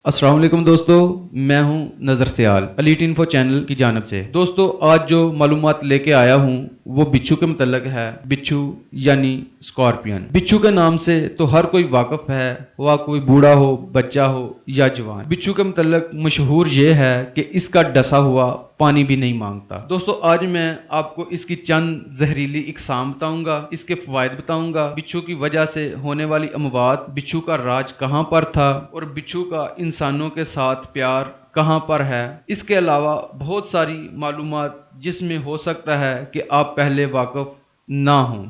अस्सलाम वालेकुम दोस्तों, मैं हूं नज़र सियाल एलीट इन्फो चैनल की जानिब से। दोस्तों, आज जो मालूमात लेके आया हूं वो बिच्छू के मुतल्लक है। बिच्छू यानी स्कॉर्पियन। बिच्छू के नाम से तो हर कोई वाकिफ है, वह कोई बूढ़ा हो, बच्चा हो या जवान। बिच्छू के मुतल्लक मशहूर ये है कि इसका डसा हुआ पानी भी नहीं मांगता। दोस्तों, आज मैं आपको इसकी चंद जहरीली इकसाम बताऊंगा, इसके फवायद बताऊंगा, बिच्छू की वजह से होने वाली अमवात, बिच्छू का राज कहां पर था और बिच्छू का इंसानों के साथ प्यार कहां पर है। इसके अलावा बहुत सारी मालूमात जिसमें हो सकता है कि आप पहले वाकिफ ना हों,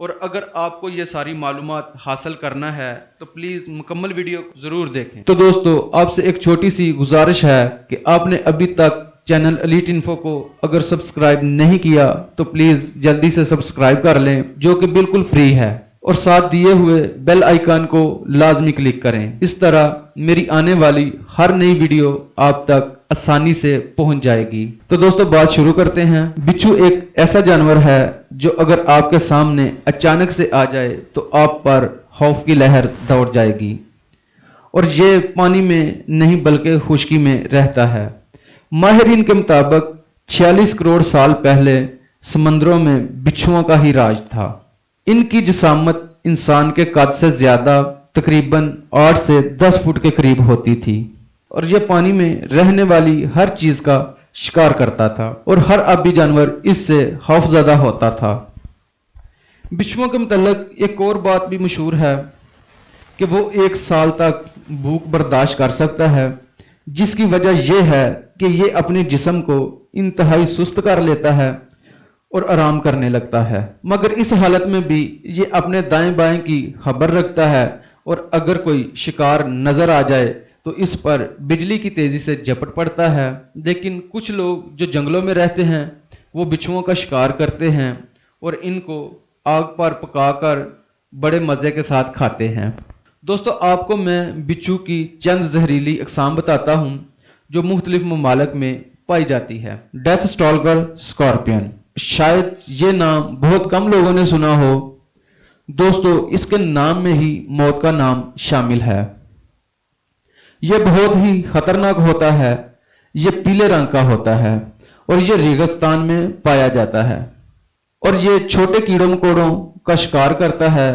और अगर आपको ये सारी मालूमात हासिल करना है तो प्लीज़ मुकम्मल वीडियो ज़रूर देखें। तो दोस्तों, आपसे एक छोटी सी गुजारिश है कि आपने अभी तक चैनल एलीट इन्फो को अगर सब्सक्राइब नहीं किया तो प्लीज़ जल्दी से सब्सक्राइब कर लें, जो कि बिल्कुल फ्री है, और साथ दिए हुए बेल आइकन को लाजमी क्लिक करें। इस तरह मेरी आने वाली हर नई वीडियो आप तक आसानी से पहुंच जाएगी। तो दोस्तों, बात शुरू करते हैं। बिच्छू एक ऐसा जानवर है जो अगर आपके सामने अचानक से आ जाए तो आप पर खौफ की लहर दौड़ जाएगी, और ये पानी में नहीं बल्कि खुश्की में रहता है। माहिरीन के मुताबिक 46 करोड़ साल पहले समंदरों में बिच्छुओं का ही राज था। इनकी जिसामत इंसान के कद से ज्यादा, तकरीबन 8 से 10 फुट के करीब होती थी, और यह पानी में रहने वाली हर चीज का शिकार करता था, और हर आबी जानवर इससे खौफजदा होता था। बिच्छुओं के मुतल्लिक एक और बात भी मशहूर है कि वो 1 साल तक भूख बर्दाश्त कर सकता है, जिसकी वजह यह है कि ये अपने जिस्म को इंतहाई सुस्त कर लेता है और आराम करने लगता है, मगर इस हालत में भी ये अपने दाएं बाएं की खबर रखता है, और अगर कोई शिकार नजर आ जाए तो इस पर बिजली की तेजी से झपट पड़ता है। लेकिन कुछ लोग जो जंगलों में रहते हैं वो बिच्छुओं का शिकार करते हैं और इनको आग पर पकाकर बड़े मजे के साथ खाते हैं। दोस्तों, आपको मैं बिच्छू की चंद जहरीली अक़साम बताता हूं जो मुख्तलिफ ममालिक में पाई जाती है। डेथ स्टॉलकर स्कॉर्पियन, शायद ये नाम बहुत कम लोगों ने सुना हो। दोस्तों, इसके नाम में ही मौत का नाम शामिल है। यह बहुत ही खतरनाक होता है। यह पीले रंग का होता है और यह रेगिस्तान में पाया जाता है, और यह छोटे कीड़ों मकोड़ों का शिकार करता है।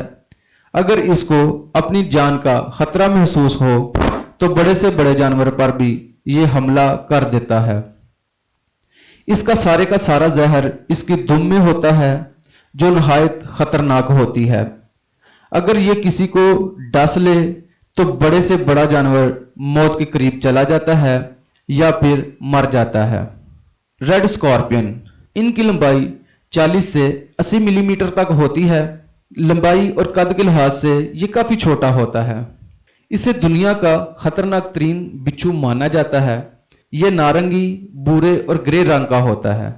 अगर इसको अपनी जान का खतरा महसूस हो तो बड़े से बड़े जानवर पर भी यह हमला कर देता है। इसका सारे का सारा जहर इसकी दुम में होता है, जो नहायत खतरनाक होती है। अगर यह किसी को डस ले तो बड़े से बड़ा जानवर मौत के करीब चला जाता है या फिर मर जाता है। रेड स्कॉर्पियन, इनकी लंबाई 40 से 80 मिलीमीटर तक होती है। लंबाई और कद के लिहाज से यह काफी छोटा होता है। इसे दुनिया का खतरनाक तरीन बिच्छू माना जाता है। यह नारंगी, भूरे और ग्रे रंग का होता है।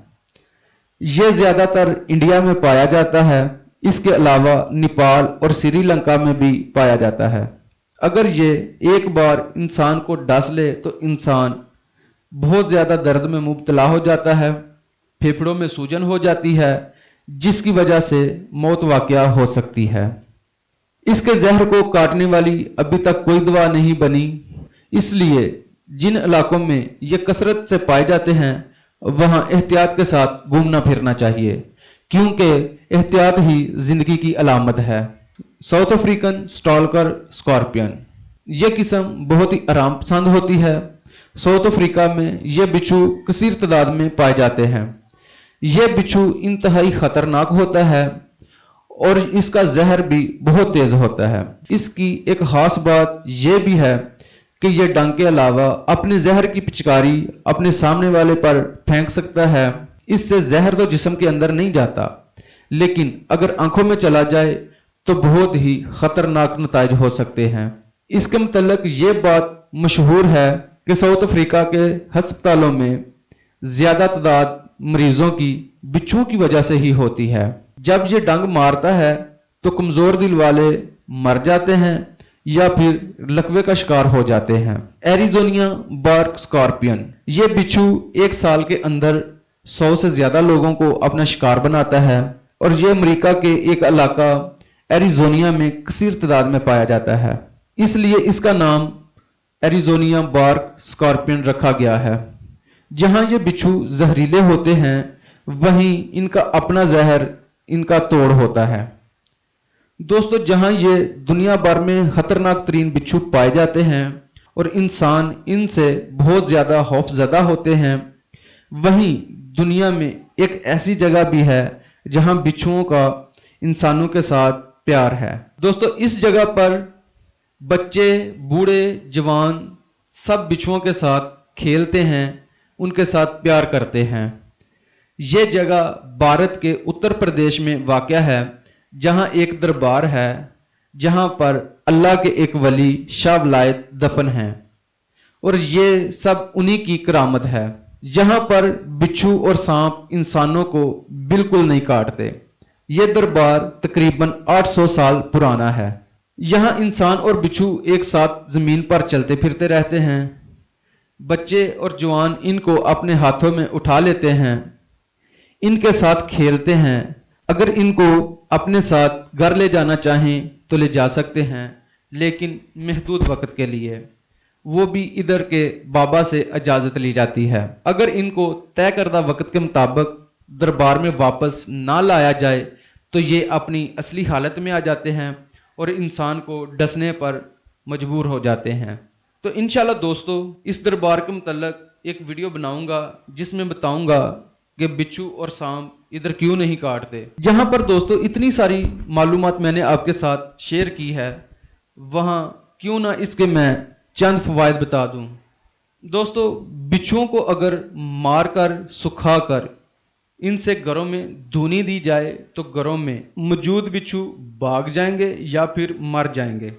यह ज्यादातर इंडिया में पाया जाता है। इसके अलावा नेपाल और श्रीलंका में भी पाया जाता है। अगर ये एक बार इंसान को डस ले तो इंसान बहुत ज्यादा दर्द में मुब्तला हो जाता है, फेफड़ों में सूजन हो जाती है, जिसकी वजह से मौत वाक़या हो सकती है। इसके जहर को काटने वाली अभी तक कोई दवा नहीं बनी, इसलिए जिन इलाकों में ये कसरत से पाए जाते हैं वहां एहतियात के साथ घूमना फिरना चाहिए, क्योंकि एहतियात ही जिंदगी की अलामत है। साउथ अफ्रीकन स्टॉलकर स्कॉर्पियन, यह किस्म बहुत ही आराम पसंद होती है। साउथ अफ्रीका में यह बिच्छू कसीर तादाद में पाए जाते हैं। यह बिच्छू इंतहाई खतरनाक होता है और इसका जहर भी बहुत तेज होता है। इसकी एक खास बात यह भी है कि यह डंक के अलावा अपने जहर की पिचकारी अपने सामने वाले पर फेंक सकता है। इससे जहर तो जिस्म के अंदर नहीं जाता, लेकिन अगर आंखों में चला जाए तो बहुत ही खतरनाक नताइज हो सकते हैं। इसके मुतल्लिक ये बात मशहूर है कि साउथ अफ्रीका के हस्पतालों में ज्यादा तादाद मरीजों की बिच्छुओं की वजह से ही होती है। जब ये डंग मारता है तो कमजोर दिल वाले मर जाते हैं या फिर लकवे का शिकार हो जाते हैं। एरिजोनिया बार्क स्कॉर्पियन, ये बिच्छू 1 साल के अंदर 100 से ज्यादा लोगों को अपना शिकार बनाता है, और यह अमेरिका के एक इलाका एरिजोनिया में कसीर तादाद में पाया जाता है। इसलिए इसका नाम एरिज़ोनिया बार्क स्कॉर्पियन रखा गया है। जहां ये बिच्छू जहरीले होते हैं वहीं इनका अपना जहर इनका तोड़ होता है। दोस्तों, जहां ये दुनिया भर में खतरनाक तरीन बिच्छू पाए जाते हैं और इंसान इनसे बहुत ज्यादा खौफजदा होते हैं, वहीं दुनिया में एक ऐसी जगह भी है जहां बिच्छुओं का इंसानों के साथ प्यार है। दोस्तों, इस जगह पर बच्चे, बूढ़े, जवान सब बिच्छुओं के साथ खेलते हैं, उनके साथ प्यार करते हैं। ये जगह भारत के उत्तर प्रदेश में वाक़या है, जहां एक दरबार है जहां पर अल्लाह के एक वली शाह वलायत दफन हैं और ये सब उन्हीं की करामत है। यहाँ पर बिच्छू और सांप इंसानों को बिल्कुल नहीं काटते। ये दरबार तकरीबन 800 साल पुराना है। यहाँ इंसान और बिच्छू एक साथ जमीन पर चलते फिरते रहते हैं। बच्चे और जवान इनको अपने हाथों में उठा लेते हैं, इनके साथ खेलते हैं। अगर इनको अपने साथ घर ले जाना चाहें तो ले जा सकते हैं, लेकिन महदूद वक्त के लिए, वो भी इधर के बाबा से इजाजत ली जाती है। अगर इनको तय करदा वक्त के मुताबिक दरबार में वापस ना लाया जाए तो ये अपनी असली हालत में आ जाते हैं और इंसान को डसने पर मजबूर हो जाते हैं। तो इंशाल्लाह दोस्तों, इस दरबार के मुतल्लिक एक वीडियो बनाऊंगा जिसमें बताऊंगा कि बिच्छू और सांप इधर क्यों नहीं काटते। जहां पर दोस्तों इतनी सारी मालूमात मैंने आपके साथ शेयर की है, वहां क्यों ना इसके मैं चंद फवायद बता दूं। दोस्तों, बिच्छुओं को अगर मारकर सुखाकर इनसे घरों में धुनी दी जाए तो घरों में मौजूद बिच्छू भाग जाएंगे या फिर मर जाएंगे।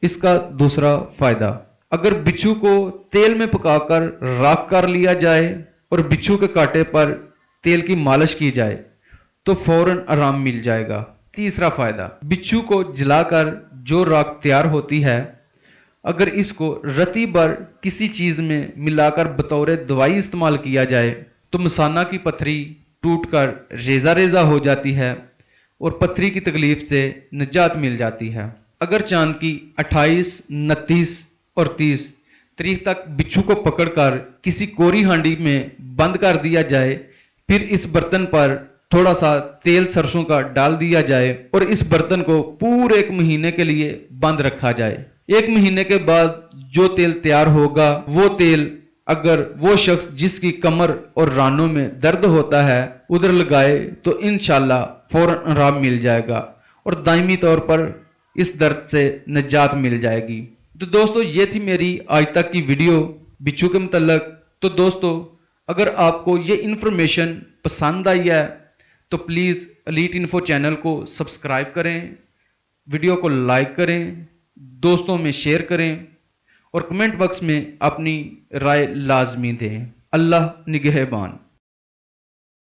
इसका दूसरा फायदा, अगर बिच्छू को तेल में पकाकर राख कर लिया जाए और बिच्छू के कांटे पर तेल की मालिश की जाए तो फौरन आराम मिल जाएगा। तीसरा फायदा, बिच्छू को जलाकर जो राख तैयार होती है, अगर इसको रत्ती भर किसी चीज में मिलाकर बतौर दवाई इस्तेमाल किया जाए तो मसाना की पथरी टूटकर रेजा रेजा हो जाती है और पथरी की तकलीफ से निजात मिल जाती है। अगर चांद की 28, 29 और 30 तारीख तक बिच्छू को पकड़कर किसी कोरी हांडी में बंद कर दिया जाए, फिर इस बर्तन पर थोड़ा सा तेल सरसों का डाल दिया जाए और इस बर्तन को पूरे 1 महीने के लिए बंद रखा जाए। 1 महीने के बाद जो तेल तैयार होगा, वो तेल अगर वो शख्स जिसकी कमर और रानों में दर्द होता है उधर लगाए तो इंशाल्लाह फौरन आराम मिल जाएगा और दायमी तौर पर इस दर्द से निजात मिल जाएगी। तो दोस्तों, ये थी मेरी आज तक की वीडियो बिच्छू के मुतल्लिक। तो दोस्तों, अगर आपको ये इन्फॉर्मेशन पसंद आई है तो प्लीज़ एलीट इन्फो चैनल को सब्सक्राइब करें, वीडियो को लाइक करें, दोस्तों में शेयर करें और कमेंट बॉक्स में अपनी राय लाजमी दें। अल्लाह निगहबान।